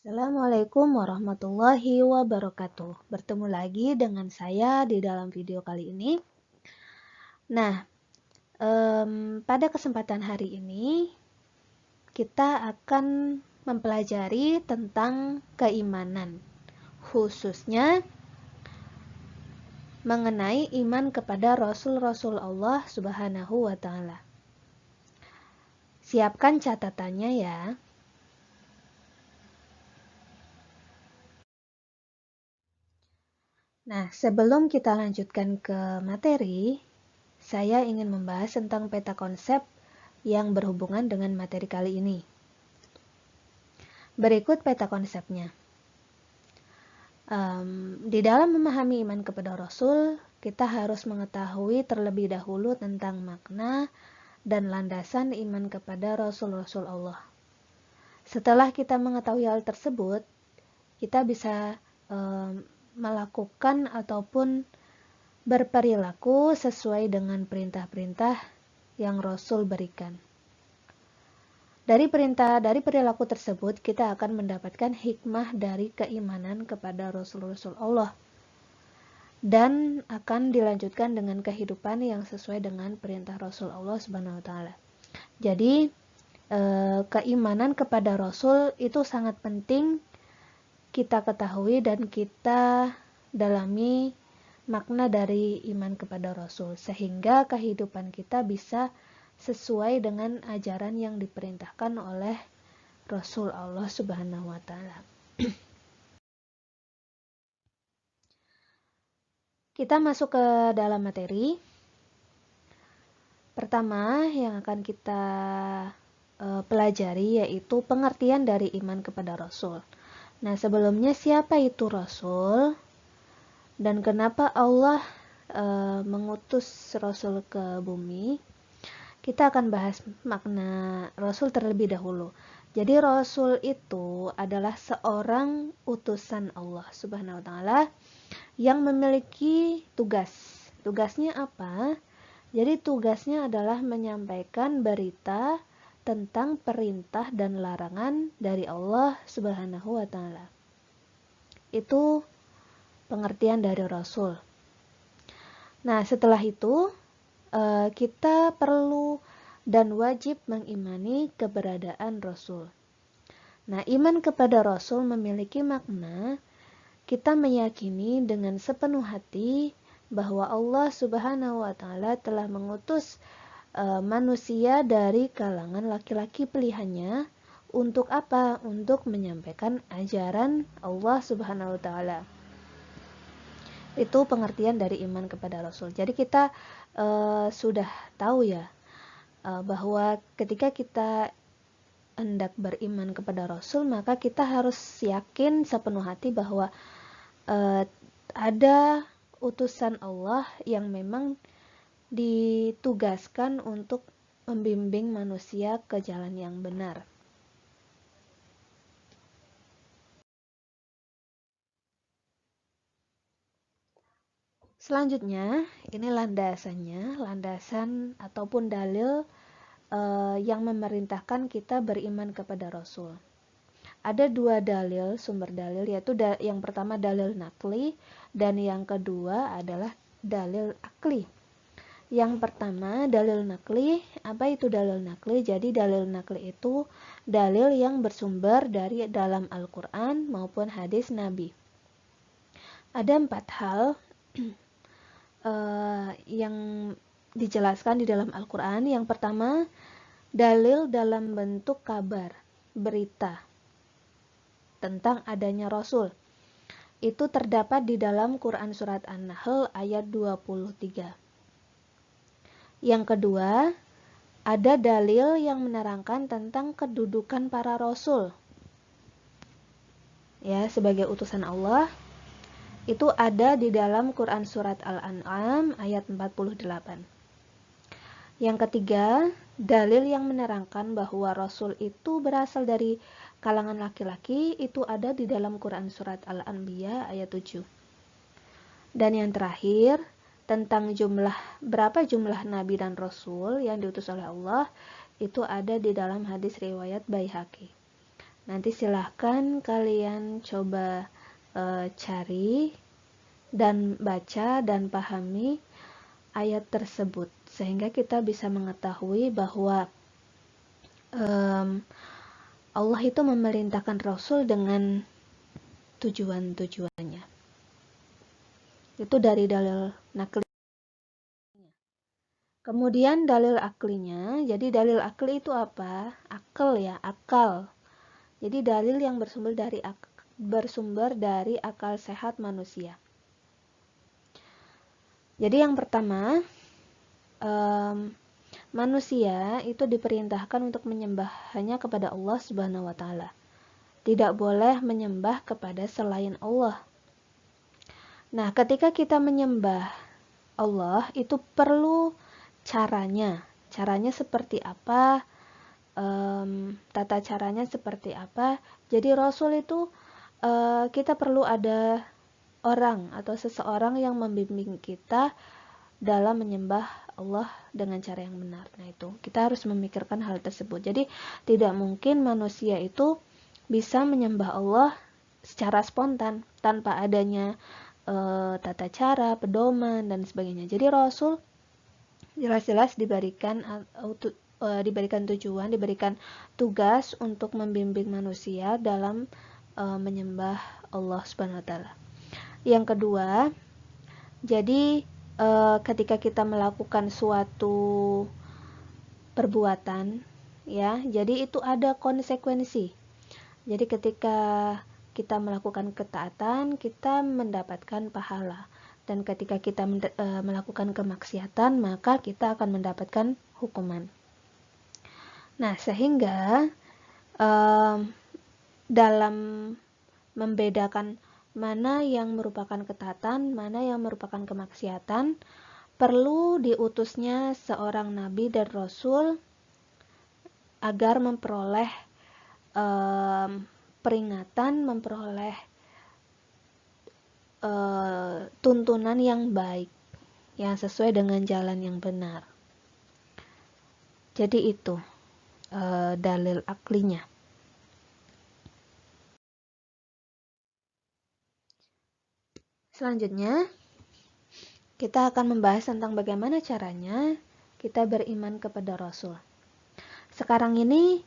Assalamualaikum warahmatullahi wabarakatuh. Bertemu lagi dengan saya di dalam video kali ini. Nah, pada kesempatan hari ini kita akan mempelajari tentang keimanan, khususnya mengenai iman kepada Rasul-Rasul Allah Subhanahu wa Ta'ala. Siapkan catatannya ya. Nah, sebelum kita lanjutkan ke materi, saya ingin membahas tentang peta konsep yang berhubungan dengan materi kali ini. Berikut peta konsepnya. Di dalam memahami iman kepada Rasul, kita harus mengetahui terlebih dahulu tentang makna dan landasan iman kepada Rasul-Rasul Allah. Setelah kita mengetahui hal tersebut, kita bisa melakukan ataupun berperilaku sesuai dengan perintah-perintah yang Rasul berikan. Dari perilaku tersebut, kita akan mendapatkan hikmah dari keimanan kepada Rasul-Rasul Allah. Dan akan dilanjutkan dengan kehidupan yang sesuai dengan perintah Rasul Allah Subhanahu wa Ta'ala. Jadi, keimanan kepada Rasul itu sangat penting kita ketahui dan kita dalami makna dari iman kepada Rasul, sehingga kehidupan kita bisa sesuai dengan ajaran yang diperintahkan oleh Rasul Allah Subhanahu wa Ta'ala. Kita masuk ke dalam materi. Pertama yang akan kita pelajari yaitu pengertian dari iman kepada Rasul. Nah, sebelumnya siapa itu Rasul dan kenapa Allah mengutus Rasul ke bumi? Kita akan bahas makna Rasul terlebih dahulu. Jadi Rasul itu adalah seorang utusan Allah Subhanahu wa Ta'ala yang memiliki tugas. Tugasnya apa? Jadi tugasnya adalah menyampaikan berita tentang perintah dan larangan dari Allah Subhanahu wa Ta'ala. Itu pengertian dari Rasul. Nah, setelah itu kita perlu dan wajib mengimani keberadaan Rasul. Nah, iman kepada Rasul memiliki makna kita meyakini dengan sepenuh hati bahwa Allah Subhanahu wa Ta'ala telah mengutus manusia dari kalangan laki-laki pilihannya untuk apa? Untuk menyampaikan ajaran Allah Subhanahu wa Ta'ala. Itu pengertian dari iman kepada Rasul. Jadi kita sudah tahu ya bahwa ketika kita hendak beriman kepada Rasul, maka kita harus yakin sepenuh hati bahwa ada utusan Allah yang memang ditugaskan untuk membimbing manusia ke jalan yang benar. Selanjutnya, ini landasan ataupun dalil yang memerintahkan kita beriman kepada Rasul. Ada dua dalil, sumber dalil, yaitu yang pertama dalil nakli dan yang kedua adalah dalil akli. Yang pertama dalil nakli, apa itu dalil nakli? Jadi dalil nakli itu dalil yang bersumber dari dalam Al-Quran maupun hadis Nabi. Ada 4 hal yang dijelaskan di dalam Al-Quran. Yang pertama, dalil dalam bentuk kabar, berita tentang adanya Rasul. Itu terdapat di dalam Quran Surat An-Nahl ayat 23. Yang kedua, ada dalil yang menerangkan tentang kedudukan para Rasul ya sebagai utusan Allah. Itu ada di dalam Quran Surat Al-An'am ayat 48. Yang ketiga, dalil yang menerangkan bahwa Rasul itu berasal dari kalangan laki-laki, itu ada di dalam Quran Surat Al-Anbiya ayat 7. Dan yang terakhir, tentang berapa jumlah Nabi dan Rasul yang diutus oleh Allah, itu ada di dalam hadis riwayat Baihaqi. Nanti silahkan kalian coba cari dan baca dan pahami ayat tersebut, sehingga kita bisa mengetahui bahwa Allah itu memerintahkan Rasul dengan tujuan-tujuannya. Itu dari dalil nakli. Kemudian dalil aklinya, jadi dalil akli itu apa? Akal ya, akal. Jadi dalil yang bersumber dari akal sehat manusia. Jadi yang pertama, manusia itu diperintahkan untuk menyembah hanya kepada Allah Subhanahu wa taala. Tidak boleh menyembah kepada selain Allah. Nah, ketika kita menyembah Allah itu perlu caranya. Caranya seperti apa? Tata caranya seperti apa? Jadi Rasul itu kita perlu ada orang atau seseorang yang membimbing kita dalam menyembah Allah dengan cara yang benar. Nah, itu kita harus memikirkan hal tersebut. Jadi tidak mungkin manusia itu bisa menyembah Allah secara spontan tanpa adanya tata cara, pedoman dan sebagainya. Jadi Rasul jelas-jelas diberikan tujuan, diberikan tugas untuk membimbing manusia dalam menyembah Allah Subhanahu wa taala. Yang kedua, jadi ketika kita melakukan suatu perbuatan ya, jadi itu ada konsekuensi. Jadi ketika kita melakukan ketaatan, kita mendapatkan pahala. Dan ketika kita melakukan kemaksiatan, maka kita akan mendapatkan hukuman. Nah, sehingga dalam membedakan mana yang merupakan ketaatan, mana yang merupakan kemaksiatan, perlu diutusnya seorang nabi dan rasul agar memperoleh peringatan, memperoleh tuntunan yang baik, yang sesuai dengan jalan yang benar. Jadi itu dalil aklinya. Selanjutnya, kita akan membahas tentang bagaimana caranya kita beriman kepada Rasul. Sekarang ini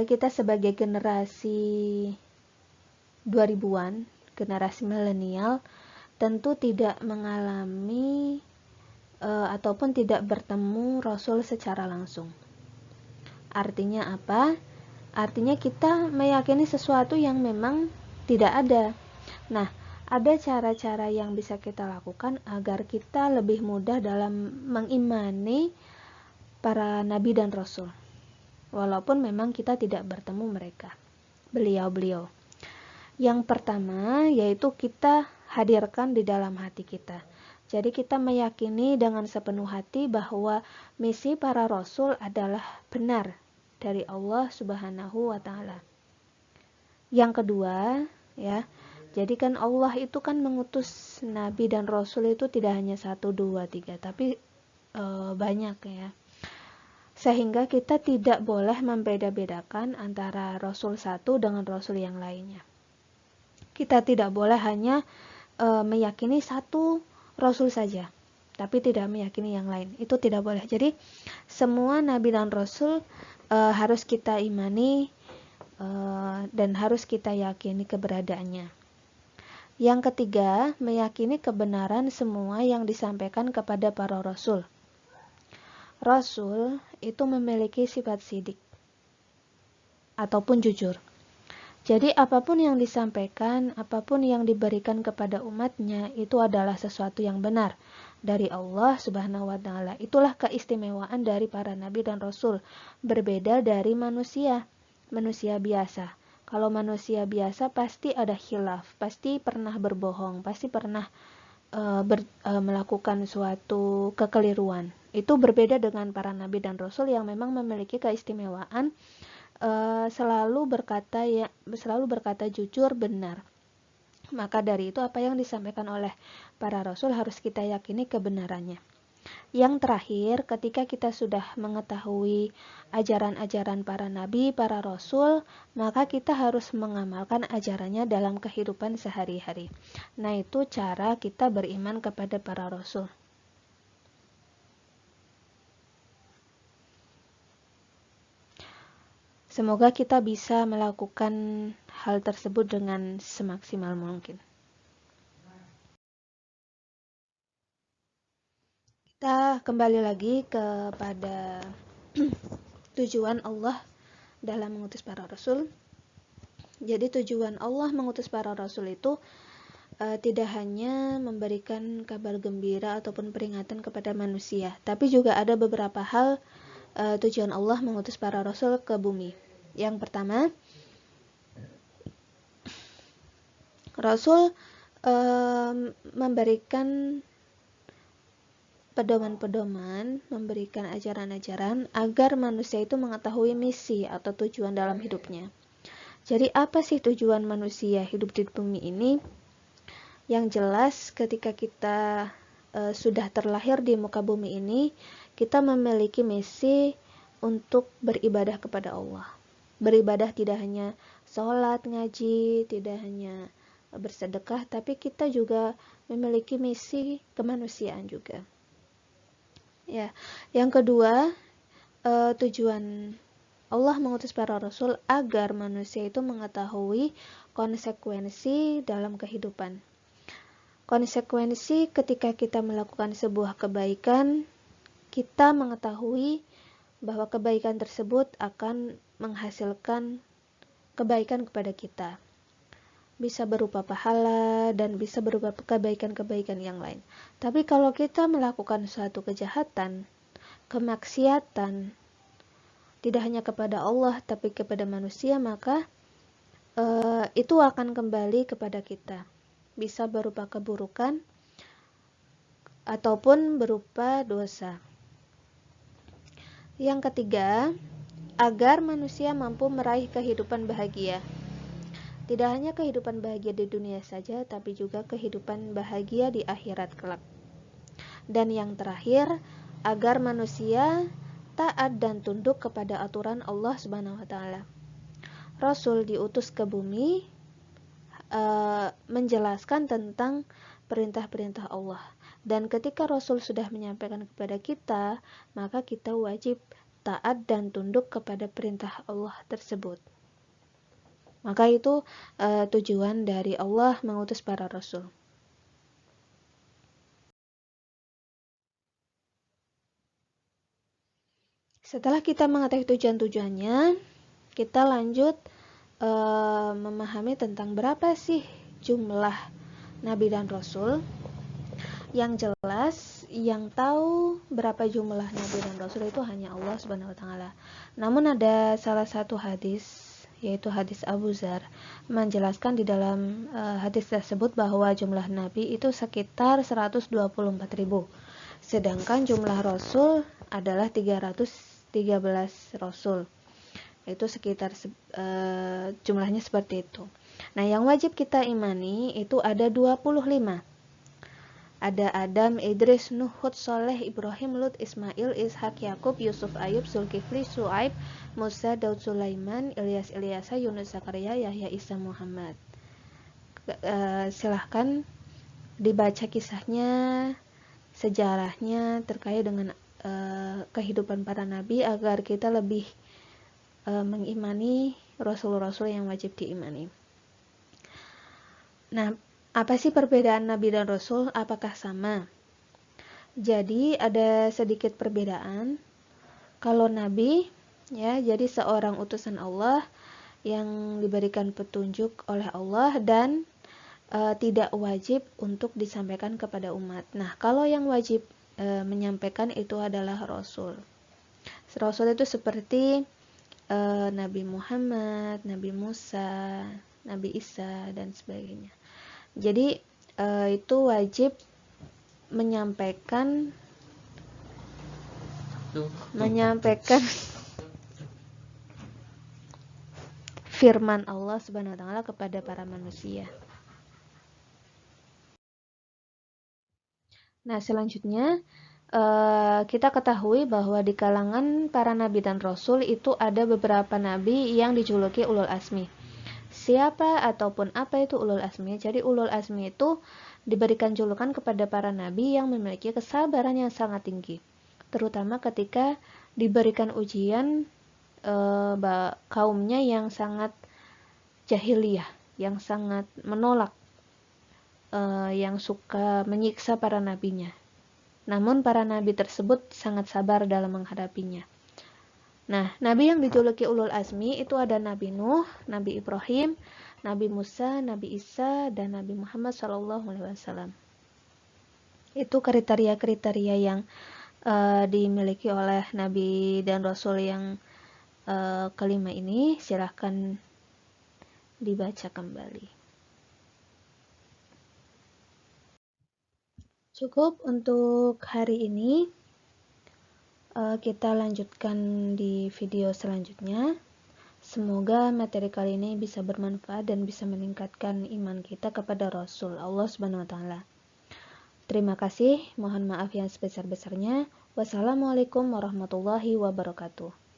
kita sebagai generasi 2000-an, generasi milenial, tentu tidak mengalami ataupun tidak bertemu Rasul secara langsung. Artinya apa? Artinya kita meyakini sesuatu yang memang tidak ada. Nah, ada cara-cara yang bisa kita lakukan agar kita lebih mudah dalam mengimani para nabi dan rasul. Walaupun memang kita tidak bertemu mereka, beliau-beliau. Yang pertama yaitu kita hadirkan di dalam hati kita. Jadi kita meyakini dengan sepenuh hati bahwa misi para rasul adalah benar dari Allah Subhanahu wa taala. Yang kedua, ya, jadi kan Allah itu kan mengutus nabi dan rasul itu tidak hanya 1, 2, 3, tapi banyak ya. Sehingga kita tidak boleh membeda-bedakan antara rasul satu dengan rasul yang lainnya. Kita tidak boleh hanya meyakini satu rasul saja, tapi tidak meyakini yang lain. Itu tidak boleh. Jadi semua nabi dan rasul harus kita imani dan harus kita yakini keberadaannya. Yang ketiga, meyakini kebenaran semua yang disampaikan kepada para rasul. Rasul itu memiliki sifat sidik ataupun jujur. Jadi apapun yang disampaikan, apapun yang diberikan kepada umatnya itu adalah sesuatu yang benar dari Allah Subhanahu wa taala. Itulah keistimewaan dari para nabi dan rasul, berbeda dari manusia biasa. Kalau manusia biasa pasti ada khilaf, pasti pernah berbohong, pasti pernah melakukan suatu kekeliruan. Itu berbeda dengan para nabi dan rasul yang memang memiliki keistimewaan selalu berkata jujur, benar. Maka dari itu apa yang disampaikan oleh para rasul harus kita yakini kebenarannya. Yang terakhir, ketika kita sudah mengetahui ajaran-ajaran para nabi, para rasul, maka kita harus mengamalkan ajarannya dalam kehidupan sehari-hari. Nah, itu cara kita beriman kepada para rasul. Semoga kita bisa melakukan hal tersebut dengan semaksimal mungkin. Kita kembali lagi kepada tujuan Allah dalam mengutus para rasul. Jadi tujuan Allah mengutus para rasul itu tidak hanya memberikan kabar gembira ataupun peringatan kepada manusia, tapi juga ada beberapa hal tujuan Allah mengutus para rasul ke bumi. Yang pertama, Rasul memberikan pedoman-pedoman, memberikan ajaran-ajaran agar manusia itu mengetahui misi atau tujuan dalam hidupnya. Jadi apa sih tujuan manusia hidup di bumi ini? Yang jelas ketika kita sudah terlahir di muka bumi ini, kita memiliki misi untuk beribadah kepada Allah. Beribadah tidak hanya sholat, ngaji, tidak hanya bersedekah, tapi kita juga memiliki misi kemanusiaan juga. Ya, yang kedua, tujuan Allah mengutus para rasul agar manusia itu mengetahui konsekuensi dalam kehidupan. Konsekuensi ketika kita melakukan sebuah kebaikan, kita mengetahui bahwa kebaikan tersebut akan menghasilkan kebaikan kepada kita. Bisa berupa pahala dan bisa berupa kebaikan-kebaikan yang lain. Tapi kalau kita melakukan suatu kejahatan, kemaksiatan, tidak hanya kepada Allah tapi kepada manusia, maka itu akan kembali kepada kita. Bisa berupa keburukan ataupun berupa dosa. Yang ketiga, agar manusia mampu meraih kehidupan bahagia. Tidak hanya kehidupan bahagia di dunia saja, tapi juga kehidupan bahagia di akhirat kelak. Dan yang terakhir, agar manusia taat dan tunduk kepada aturan Allah Subhanahu wa taala. Rasul diutus ke bumi menjelaskan tentang perintah-perintah Allah. Dan ketika Rasul sudah menyampaikan kepada kita, maka kita wajib taat dan tunduk kepada perintah Allah tersebut. Maka itu tujuan dari Allah mengutus para rasul. Setelah kita mengetahui tujuan-tujuannya, kita lanjut memahami tentang berapa sih jumlah nabi dan rasul. Yang jelas, yang tahu berapa jumlah nabi dan rasul itu hanya Allah Subhanahu wa taala. Namun ada salah satu hadis, yaitu hadis Abu Dzar, menjelaskan di dalam hadis tersebut bahwa jumlah nabi itu sekitar 124.000, sedangkan jumlah rasul adalah 313 rasul. Itu sekitar jumlahnya seperti itu. Nah, yang wajib kita imani itu ada 25. Ada Adam, Idris, Nuh, Hud, Soleh, Ibrahim, Lut, Ismail, Ishak, Yakub, Yusuf, Ayub, Zulkifli, Su'aib, Musa, Daud, Sulaiman, Ilyas, Ilyasa, Yunus, Zakaria, Yahya, Isa, Muhammad. Silahkan dibaca kisahnya, sejarahnya terkait dengan kehidupan para nabi agar kita lebih mengimani rasul-rasul yang wajib diimani. Nah, apa sih perbedaan nabi dan rasul? Apakah sama? Jadi ada sedikit perbedaan. Kalau nabi, ya, jadi seorang utusan Allah yang diberikan petunjuk oleh Allah dan tidak wajib untuk disampaikan kepada umat. Nah, kalau yang wajib menyampaikan itu adalah rasul. Rasul itu seperti Nabi Muhammad, Nabi Musa, Nabi Isa dan sebagainya. Jadi itu wajib menyampaikan firman Allah Subhanahu wa taala kepada para manusia. Nah, selanjutnya kita ketahui bahwa di kalangan para nabi dan rasul itu ada beberapa nabi yang dijuluki ulul asmi. Siapa ataupun apa itu ulul asmi? Jadi ulul asmi itu diberikan julukan kepada para nabi yang memiliki kesabaran yang sangat tinggi, terutama ketika diberikan ujian kaumnya yang sangat jahiliyah, yang sangat menolak, yang suka menyiksa para nabinya. Namun para nabi tersebut sangat sabar dalam menghadapinya. Nah, nabi yang dijuluki ulul asmi itu ada Nabi Nuh, Nabi Ibrahim, Nabi Musa, Nabi Isa, dan Nabi Muhammad SAW. Itu kriteria-kriteria yang dimiliki oleh nabi dan rasul yang kelima ini. Silahkan dibaca kembali. Cukup untuk hari ini. Kita lanjutkan di video selanjutnya. Semoga materi kali ini bisa bermanfaat dan bisa meningkatkan iman kita kepada Rasul Allah Subhanahu wa taala. Terima kasih, mohon maaf yang sebesar-besarnya. Wassalamualaikum warahmatullahi wabarakatuh.